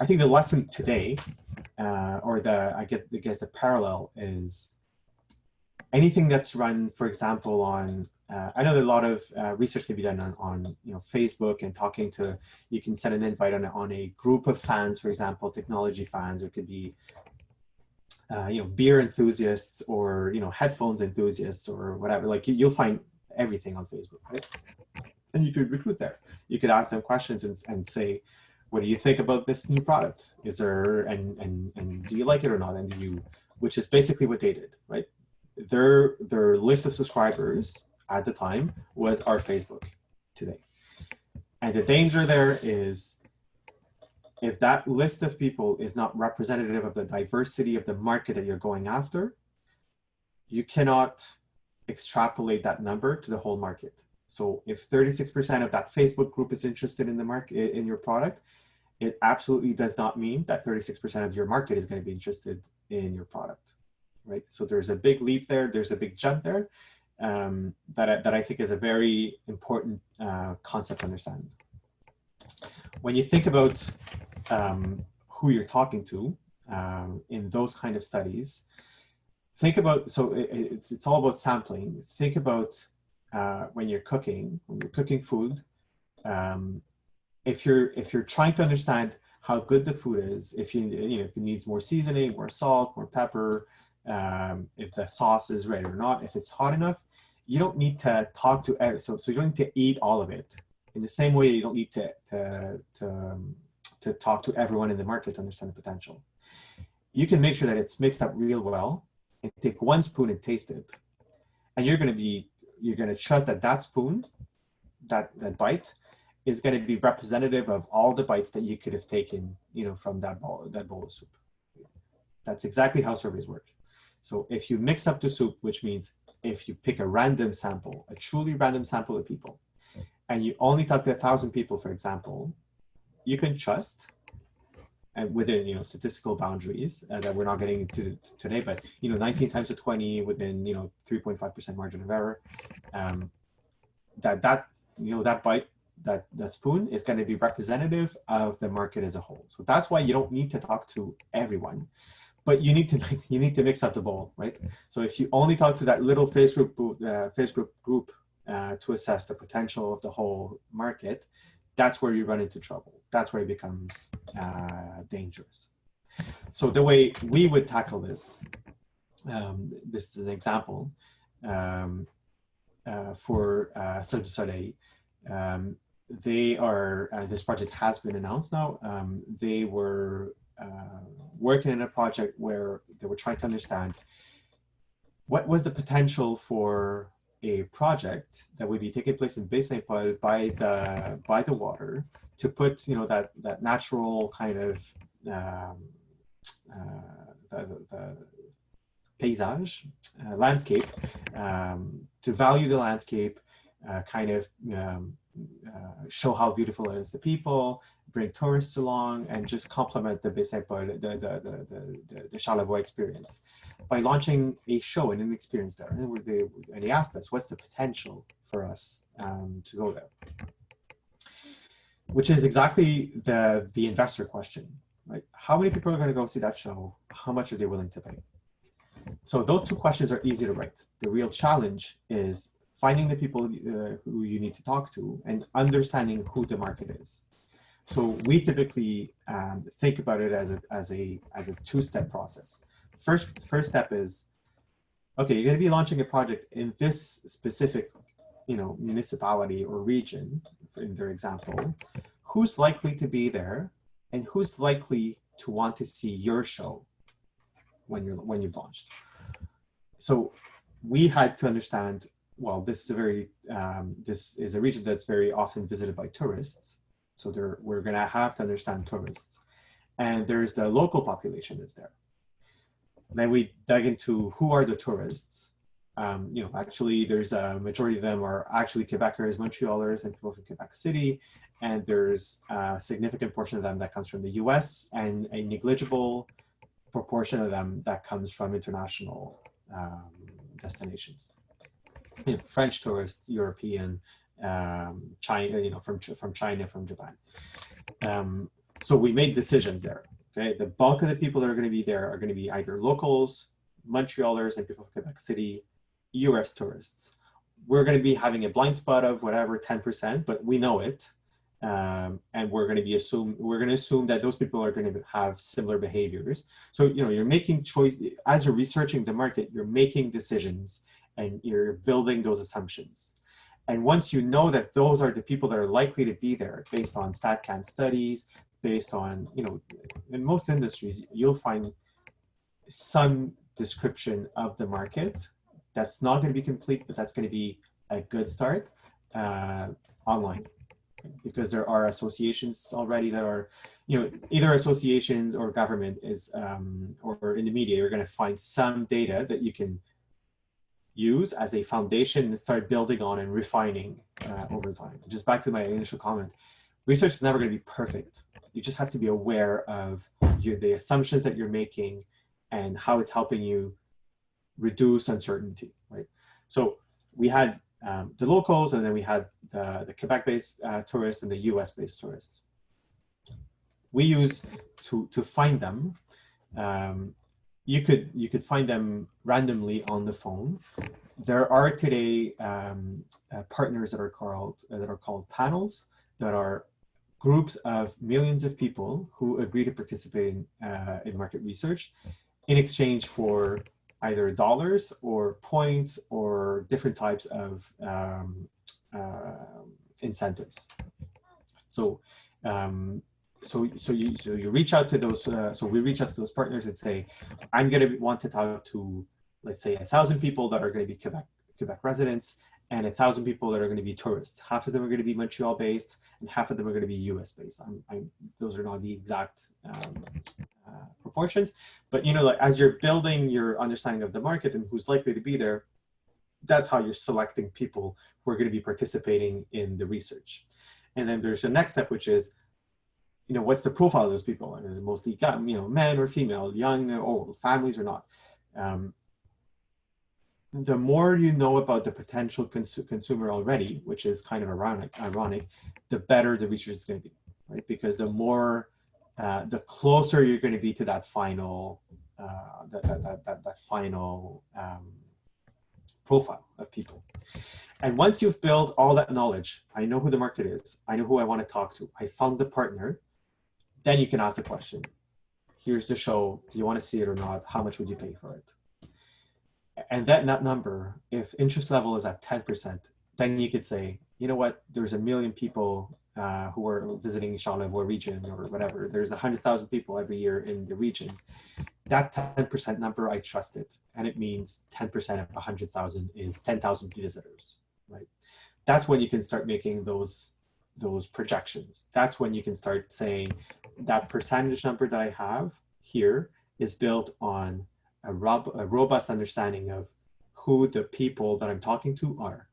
Speaker 2: I think the lesson today, or I guess the parallel is anything that's run, for example, on, I know that a lot of research can be done on Facebook and talking to, you can send an invite on a group of fans, for example, technology fans, or it could be, beer enthusiasts or, headphones enthusiasts or whatever. Like you'll find everything on Facebook, right? And you could recruit there. You could ask them questions and say, what do you think about this new product? Is there, and do you like it or not? And which is basically what they did, right? Their list of subscribers at the time was our Facebook today. And the danger there is if that list of people is not representative of the diversity of the market that you're going after, you cannot extrapolate that number to the whole market. So if 36% of that Facebook group is interested in the market, in your product, it absolutely does not mean that 36% of your market is going to be interested in your product, right? So there's a big leap there. There's a big jump there that I think is a very important concept to understand. When you think about who you're talking to in those kind of studies, think about, so it's all about sampling. Think about when you're cooking food, if you're trying to understand how good the food is, if it needs more seasoning, more salt, more pepper, if the sauce is right or not, if it's hot enough, you don't need to talk to so you don't need to eat all of it. In the same way, you don't need to talk to everyone in the market to understand the potential. You can make sure that it's mixed up real well and take one spoon and taste it, and you're going to trust that spoon, that bite, is going to be representative of all the bites that you could have taken, from that bowl of soup. That's exactly how surveys work. So if you mix up the soup, which means if you pick a random sample, a truly random sample of people, and you only talk to 1,000 people, for example, you can trust, and within statistical boundaries that we're not getting into today, but 19 times to 20 within 3.5% margin of error, that bite, that spoon is going to be representative of the market as a whole. So that's why you don't need to talk to everyone, but you need to mix up the bowl, right? So if you only talk to that little Facebook group to assess the potential of the whole market, that's where you run into trouble. That's where it becomes dangerous. So the way we would tackle this, this is an example for Cirque du Soleil. They are, this project has been announced now. They were working in a project where they were trying to understand what was the potential for a project that would be taking place in Baie-Saint-Paul by the water to put that natural kind of the paysage, landscape, to value the landscape, show how beautiful it is to people, bring tourists along, and just complement the Baie-Saint-Paul, the Charlevoix experience by launching a show and an experience there. And they asked us, what's the potential for us to go there? Which is exactly the investor question, right? How many people are going to go see that show? How much are they willing to pay? So those two questions are easy to write. The real challenge is finding the people who you need to talk to and understanding who the market is. So we typically think about it as a two-step process. First step is, okay, you're going to be launching a project in this specific, municipality or region, in their example. Who's likely to be there, and who's likely to want to see your show when you've launched? So we had to understand, well, this is a region that's very often visited by tourists. So we're going to have to understand tourists. And there's the local population that's there. Then we dug into who are the tourists. Actually, there's a majority of them are actually Quebecers, Montrealers, and people from Quebec City. And there's a significant portion of them that comes from the US and a negligible proportion of them that comes from international destinations. French tourists, European, China, from China, from Japan. So we made decisions there. Okay, the bulk of the people that are going to be there are going to be either locals, Montrealers, and people from Quebec City, US tourists. We're going to be having a blind spot of whatever 10%, but we know it, and we're going to assume that those people are going to have similar behaviors. So you're making choice as you're researching the market. You're making decisions and you're building those assumptions. And once you know that those are the people that are likely to be there based on StatCan studies, based on, in most industries, you'll find some description of the market. That's not going to be complete, but that's going to be a good start online, because there are associations already that are, either associations or government is, or in the media, you're going to find some data that you can use as a foundation and start building on and refining over time. Just back to my initial comment, research is never going to be perfect. You just have to be aware of the assumptions that you're making and how it's helping you reduce uncertainty, right? So we had the locals, and then we had the Quebec-based tourists and the US-based tourists. We use to find them. You could find them randomly on the phone. There are today partners that are called panels, that are groups of millions of people who agree to participate in market research in exchange for either dollars or points or different types of incentives. So you reach out to those. So we reach out to those partners and say, I'm going to want to talk to, let's say, 1,000 people that are going to be Quebec residents, and 1,000 people that are going to be tourists. Half of them are going to be Montreal based, and half of them are going to be US based. Those are not the exact proportions, but like as you're building your understanding of the market and who's likely to be there, that's how you're selecting people who are going to be participating in the research. And then there's the next step, which is, what's the profile of those people? Is it mostly men or female, young or old, families or not? The more you know about the potential consumer already, which is kind of ironic, the better the research is going to be, right? Because the more, the closer you're going to be to that final, that final profile of people. And once you've built all that knowledge, I know who the market is, I know who I want to talk to, I found the partner, then you can ask the question, here's the show, do you want to see it or not? How much would you pay for it? And that number, if interest level is at 10%, then you could say, you know what, there's 1 million people who are visiting Charlevoix region or whatever. There's 100,000 people every year in the region. That 10% number, I trust it. And it means 10% of 100,000 is 10,000 visitors, right? That's when you can start making those projections. That's when you can start saying that percentage number that I have here is built on a robust understanding of who the people that I'm talking to are.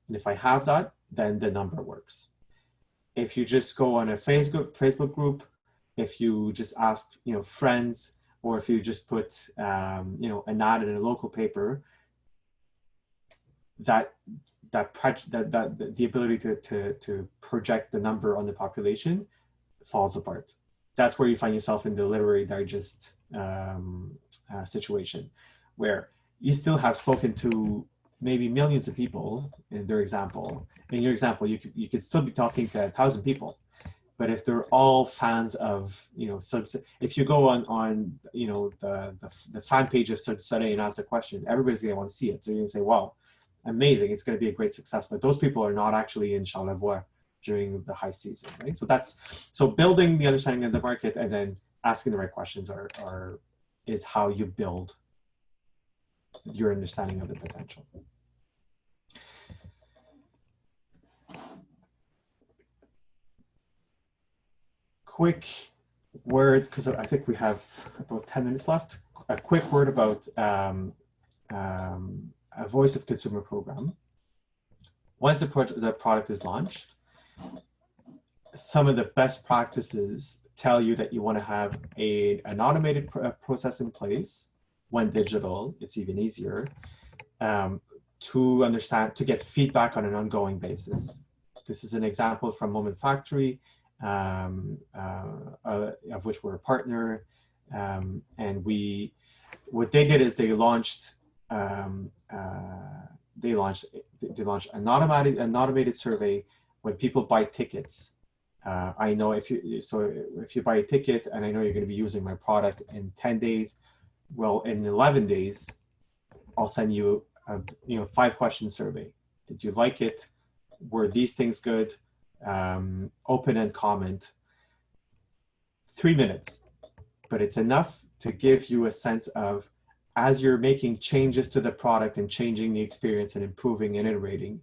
Speaker 2: And if I have that, then the number works. If you just go on a Facebook group, if you just ask, friends, or if you just put, an ad in a local paper, the ability to project the number on the population falls apart. That's where you find yourself in the literary digest situation, where you still have spoken to maybe millions of people in their example. In your example, you could still be talking to 1,000 people, but if they're all fans of, if you go on the fan page of Soyez and ask a question, everybody's going to want to see it. So you're going to say, wow, amazing, it's going to be a great success. But those people are not actually in Charlevoix during the high season, right? So building the understanding of the market and then asking the right questions is how you build your understanding of the potential. Quick word, because I think we have about 10 minutes left. a quick word about a voice of consumer program. Once the product is launched, some of the best practices tell you that you want to have an automated process in place. When digital, it's even easier to get feedback on an ongoing basis. This is an example from Moment Factory, of which we're a partner. And what they did is they launched an automated survey when people buy tickets. I know if you buy a ticket and I know you're going to be using my product in 10 days, well, in 11 days, I'll send you a 5-question survey. Did you like it? Were these things good? Open and comment. 3 minutes, but it's enough to give you a sense of, as you're making changes to the product and changing the experience and improving and iterating,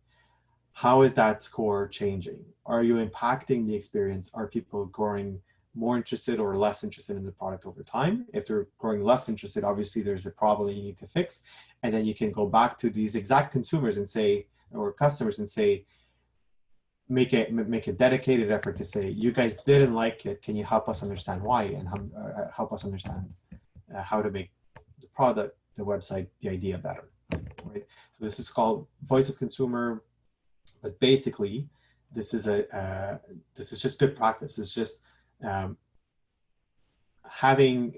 Speaker 2: how is that score changing? Are you impacting the experience? Are people growing more interested or less interested in the product over time? If they're growing less interested, obviously there's a problem you need to fix. And then you can go back to these exact consumers and say, or customers and say, make a dedicated effort to say, you guys didn't like it. Can you help us understand why, and help us understand how to make the product, the website, the idea better, right? So this is called voice of consumer, but basically this is just good practice. It's just having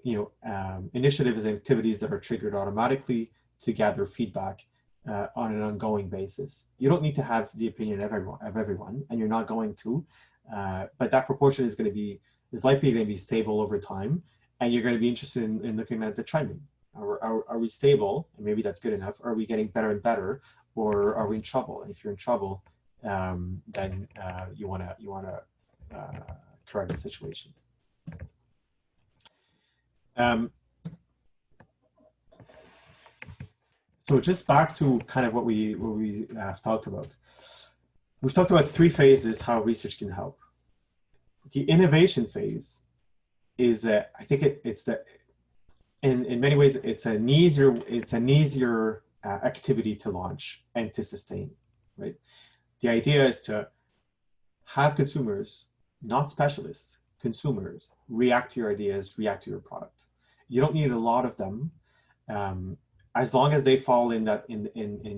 Speaker 2: initiatives and activities that are triggered automatically to gather feedback on an ongoing basis. You don't need to have the opinion of everyone, and you're not going to, but that proportion is likely going to be stable over time, and you're going to be interested in looking at the trending. Are we stable? And maybe that's good enough. Are we getting better and better, or are we in trouble? And if you're in trouble, then you want to correct the situation. So just back to kind of what we have talked about. We've talked about 3 phases how research can help. The innovation phase is I think in many ways it's an easier activity to launch and to sustain, right? The idea is to have consumers, not specialists, consumers, react to your ideas, react to your product. You don't need a lot of them. As long as they fall in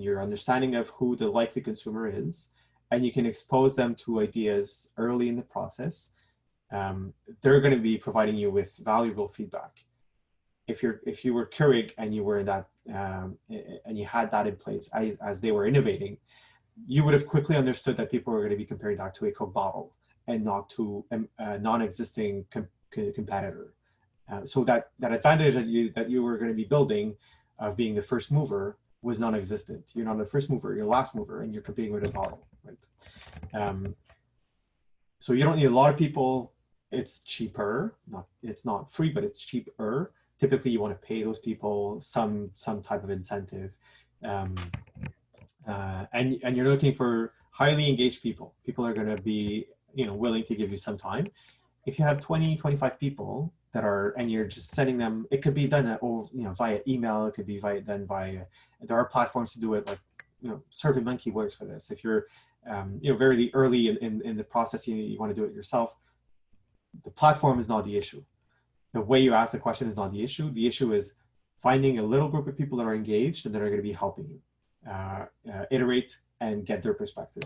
Speaker 2: your understanding of who the likely consumer is, and you can expose them to ideas early in the process, they're going to be providing you with valuable feedback. If you were Keurig and you were in that and you had that in place as they were innovating, you would have quickly understood that people were going to be comparing that to a Coke bottle and not to a non-existing competitor. So that advantage that you were going to be building of being the first mover was non-existent. You're not the first mover, you're the last mover, and you're competing with a bottle, right? So you don't need a lot of people. It's cheaper. It's not free, but it's cheaper. Typically, you want to pay those people some type of incentive, and you're looking for highly engaged people. People are going to be willing to give you some time. If you have 20, 25 people that are, and you're just sending them, it could be done via email. It could be done via. There are platforms to do it, like SurveyMonkey works for this. If you're very early in the process, you want to do it yourself. The platform is not the issue. The way you ask the question is not the issue. The issue is finding a little group of people that are engaged and that are going to be helping you iterate and get their perspective.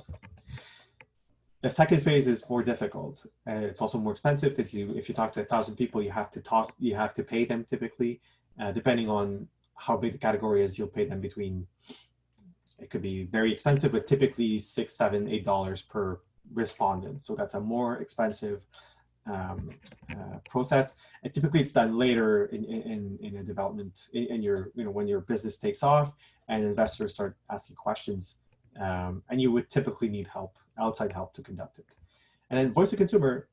Speaker 2: The second phase is more difficult. It's also more expensive because if you talk to 1,000 people, you have to pay them typically. Depending on how big the category is, you'll pay them between, it could be very expensive, but typically $6, $7, $8 per respondent. So that's a more expensive process, and typically it's done later in a development in your when your business takes off and investors start asking questions, and you would typically need outside help to conduct it. And then voice of consumer,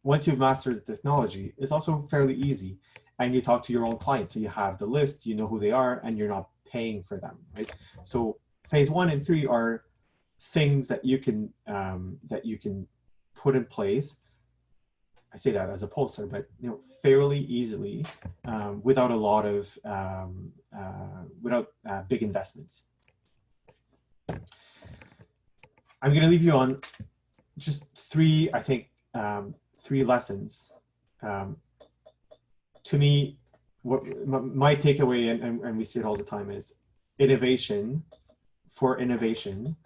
Speaker 2: once you've mastered the technology, is also fairly easy, and you talk to your own clients, so you have the list, you know who they are, and you're not paying for them, right? So phase 1 and 3 are things that you can put in place I say that as a pollster, but fairly easily without a lot of big investments. I'm going to leave you on just three, I think, three lessons. To me, what my takeaway, and we see it all the time, is innovation for innovation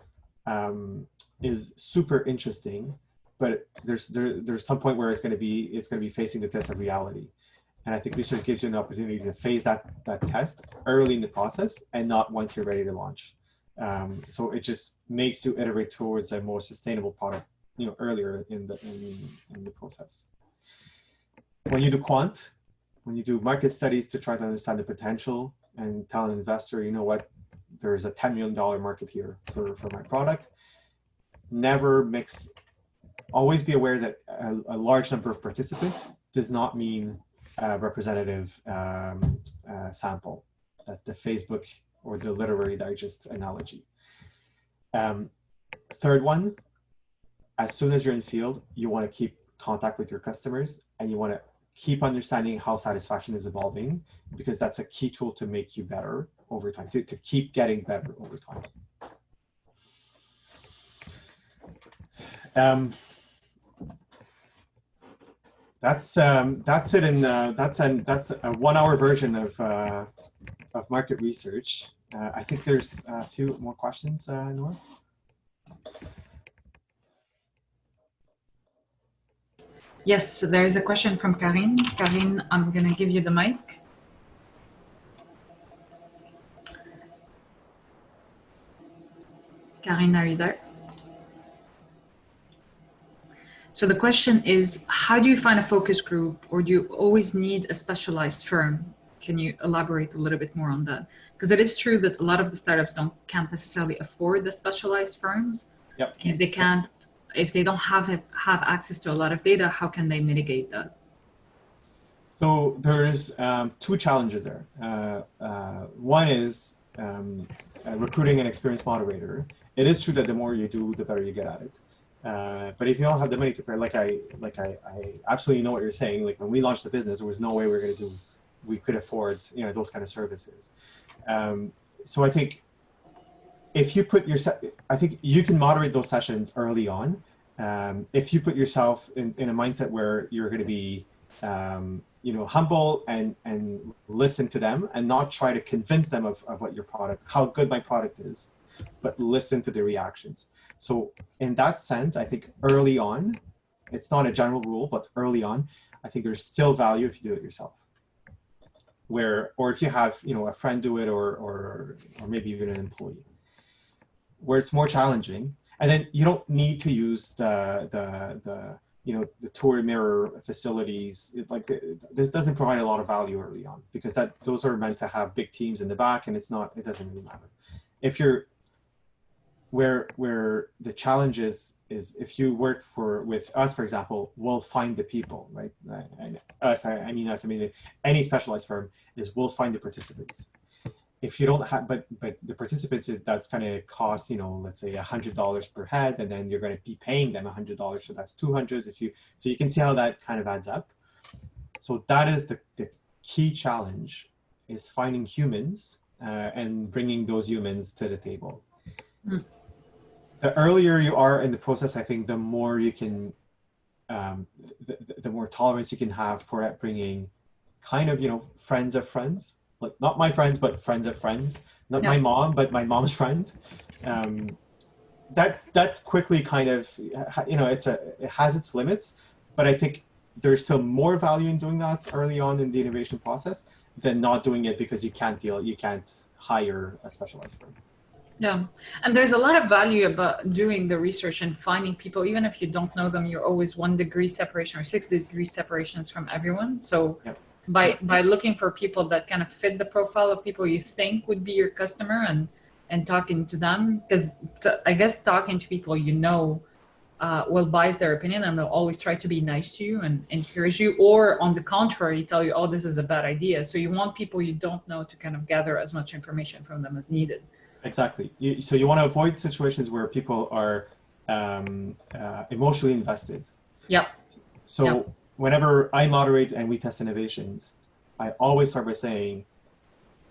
Speaker 2: is super interesting, but there's some point where it's going to be facing the test of reality. And I think research gives you an opportunity to face that test early in the process and not once you're ready to launch. So it just makes you iterate towards a more sustainable product, earlier in the process. When you do quant, when you do market studies to try to understand the potential and tell an investor, you know what, there's a $10 million market here for my product. Never mix. Always be aware that a large number of participants does not mean a representative sample. That's the Facebook or the literary digest analogy. Third one, as soon as you're in field, you want to keep contact with your customers and you want to keep understanding how satisfaction is evolving, because that's a key tool to make you better over time, to keep getting better over time. That's it. That's a 1 hour version of market research. I think there's a few more questions, Nora.
Speaker 1: Yes, there is a question from Karine. Karine, I'm going to give you the mic. Karine, are you there? So the question is, how do you find a focus group, or do you always need a specialized firm? Can you elaborate a little bit more on that? Because it is true that a lot of the startups can't necessarily afford the specialized firms.
Speaker 2: Yep.
Speaker 1: And if they don't have access to a lot of data, how can they mitigate that?
Speaker 2: So there's two challenges there. One is recruiting an experienced moderator. It is true that the more you do, the better you get at it. But if you don't have the money to pay, I absolutely know what you're saying. Like when we launched the business, there was no way we could afford those kind of services. So I think if you put yourself, I think you can moderate those sessions early on. If you put yourself in a mindset where you're going to be humble and listen to them and not try to convince them of what your product, how good my product is, but listen to the reactions. So in that sense, I think early on, it's not a general rule, but early on, I think there's still value if you do it yourself. Or if you have a friend do it, or maybe even an employee. Where it's more challenging, and then you don't need to use the tour mirror facilities. This doesn't provide a lot of value early on, because those are meant to have big teams in the back, and it doesn't really matter. If you're where the challenge is if you work with us, for example, we'll find the people, right? And I mean any specialized firm we'll find the participants. If you don't have, but the participants, that's going to cost, let's say $100 per head, and then you're going to be paying them $100, so that's $200. So you can see how that kind of adds up. So that is the key challenge, is finding humans and bringing those humans to the table. Mm. The earlier you are in the process, I think the more you can, the more tolerance you can have for bringing kind of, friends of friends. Like not my friends, but friends of friends. Not my mom, but my mom's friend. That quickly kind of, it has its limits, but I think there's still more value in doing that early on in the innovation process than not doing it because you can't hire a specialized firm.
Speaker 1: Yeah, and there's a lot of value about doing the research and finding people, even if you don't know them. You're always 1 degree separation or 6 degree separations from everyone. So. Yep. By looking for people that kind of fit the profile of people you think would be your customer and talking to them, because I guess talking to people will bias their opinion, and they'll always try to be nice to you and encourage you, or on the contrary, tell you, oh, this is a bad idea. So you want people you don't know to kind of gather as much information from them as needed.
Speaker 2: Exactly. So you want to avoid situations where people are emotionally invested.
Speaker 1: Yep.
Speaker 2: So. Yep. whenever I moderate and we test innovations, I always start by saying,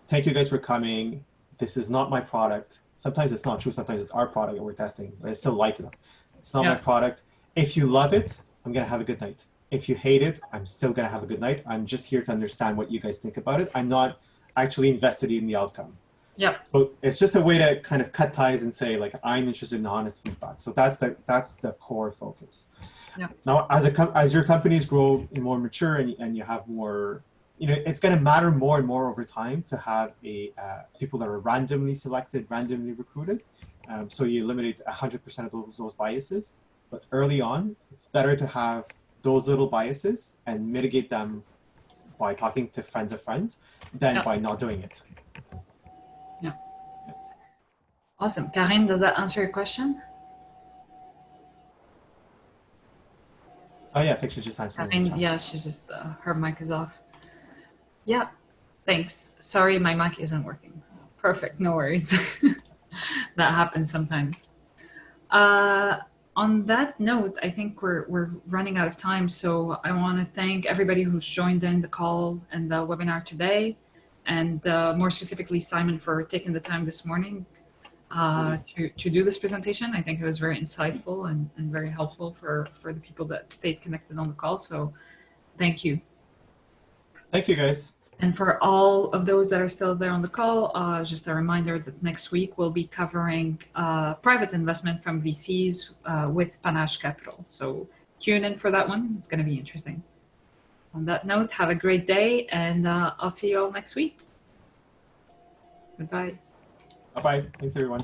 Speaker 2: thank you guys for coming. This is not my product. Sometimes it's not true. Sometimes it's our product that we're testing, but I still like it. It's not my product. If you love it, I'm going to have a good night. If you hate it, I'm still going to have a good night. I'm just here to understand what you guys think about it. I'm not actually invested in the outcome.
Speaker 1: Yeah.
Speaker 2: So it's just a way to kind of cut ties and say, like, I'm interested in honest feedback. So that's the core focus.
Speaker 1: Yeah.
Speaker 2: Now, as your companies grow and more mature and you have more, it's going to matter more and more over time to have people that are randomly selected, randomly recruited. So you eliminate 100% of those biases. But early on, it's better to have those little biases and mitigate them by talking to friends of friends than by not doing it.
Speaker 1: Yeah. Awesome. Karine, does that answer your question?
Speaker 2: Oh yeah, I think she just answered.
Speaker 1: Karine, yeah, she's just, her mic is off. Yeah, thanks. Sorry, my mic isn't working. Perfect, no worries. That happens sometimes. On that note, I think we're running out of time, so I want to thank everybody who's joined in the call and the webinar today, and more specifically Simon for taking the time this morning to do this presentation. I think it was very insightful and very helpful for the people that stayed connected on the call, so thank you.
Speaker 2: Thank you, guys.
Speaker 1: And for all of those that are still there on the call, just a reminder that next week we'll be covering private investment from VCs with Panache Capital. So tune in for that one. It's going to be interesting. On that note, have a great day, and I'll see you all next week. Goodbye.
Speaker 2: Bye-bye. Thanks, everyone.